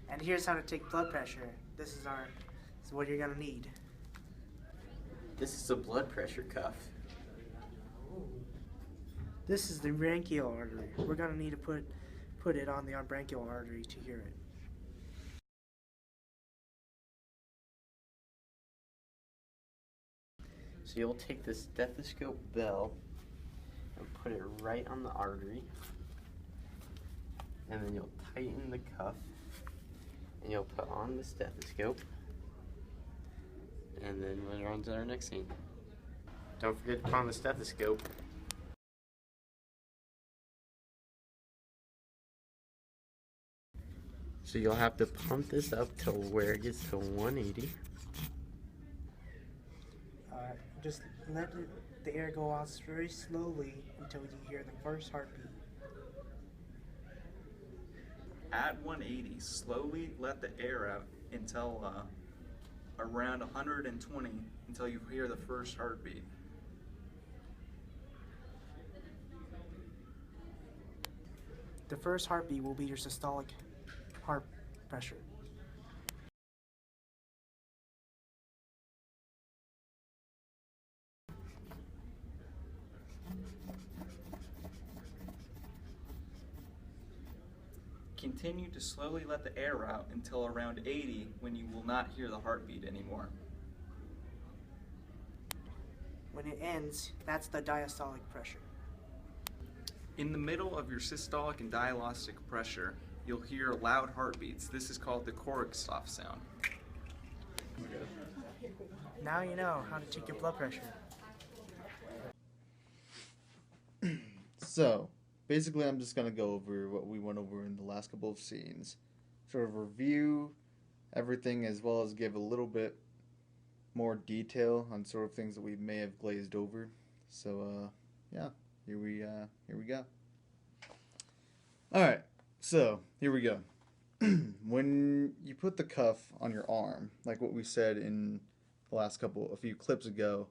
And here's how to take blood pressure. This is what you're gonna need. This is a blood pressure cuff. This is the branchial artery. We're gonna need to put it on the branchial artery to hear it. So you'll take the stethoscope bell and put it right on the artery, and then you'll tighten the cuff, and you'll put on the stethoscope, and then we're on to our next scene. Don't forget to put on the stethoscope. So you'll have to pump this up till where it gets to 180. Just let the air go out very slowly until you hear the first heartbeat. At 180, slowly let the air out until around 120 until you hear the first heartbeat. The first heartbeat will be your systolic heart pressure. Continue to slowly let the air out until around 80 when you will not hear the heartbeat anymore. When it ends, that's the diastolic pressure. In the middle of your systolic and diastolic pressure, you'll hear loud heartbeats. This is called the Korotkov sound. Now you know how to check your blood pressure. So, basically I'm just going to go over what we went over in the last couple of scenes. Sort of review everything as well as give a little bit more detail on sort of things that we may have glazed over. So, yeah, here we go. Alright, so here we go. When you put the cuff on your arm, like what we said in the last a few clips ago,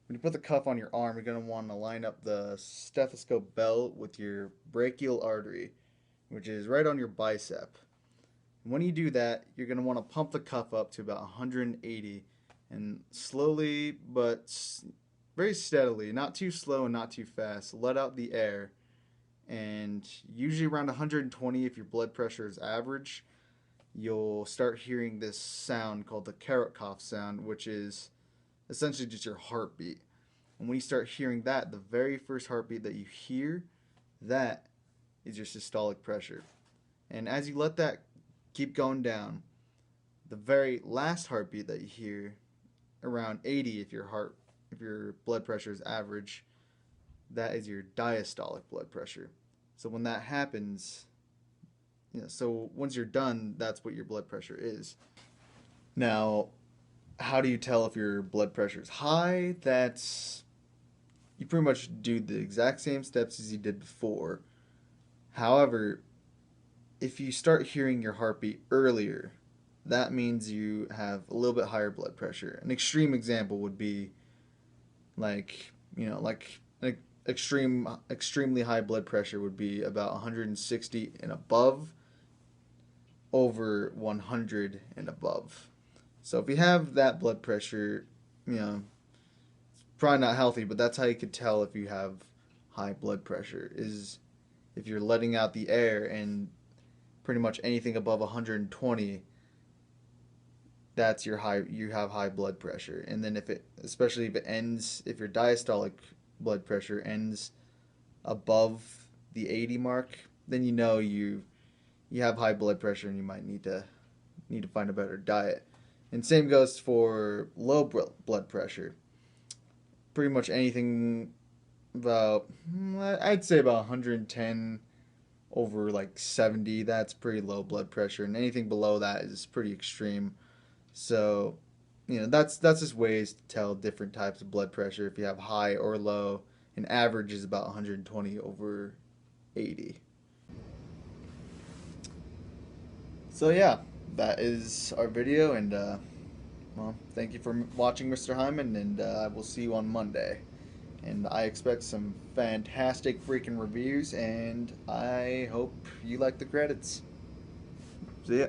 when you put the cuff on your arm, you're going to want to line up the stethoscope bell with your brachial artery, which is right on your bicep. And when you do that, you're going to want to pump the cuff up to about 180, and slowly but very steadily, not too slow and not too fast, let out the air. And usually around 120, if your blood pressure is average, you'll start hearing this sound called the Korotkov sound, which is essentially just your heartbeat. And when you start hearing that, the very first heartbeat that you hear, that is your systolic pressure. And as you let that keep going down, the very last heartbeat that you hear, around 80 if your blood pressure is average, that is your diastolic blood pressure. So when that happens, so once you're done, that's what your blood pressure is. Now, how do you tell if your blood pressure is high? You pretty much do the exact same steps as you did before. However, if you start hearing your heartbeat earlier, that means you have a little bit higher blood pressure. An extreme example would be extremely high blood pressure would be about 160 and above, over 100 and above. So if you have that blood pressure, it's probably not healthy, but that's how you could tell if you have high blood pressure, is if you're letting out the air, and pretty much anything above 120, that's you have high blood pressure. And then especially if your diastolic blood pressure ends above the 80 mark, then you know you have high blood pressure and you might need to find a better diet. And same goes for low blood pressure. Pretty much anything about, I'd say about 110 over 70, that's pretty low blood pressure, and anything below that is pretty extreme. So, that's just ways to tell different types of blood pressure, if you have high or low. An average is about 120 over 80. So yeah, that is our video, and well, thank you for watching, Mr. Hyman, and I will see you on Monday. And I expect some fantastic freaking reviews, and I hope you like the credits. See ya.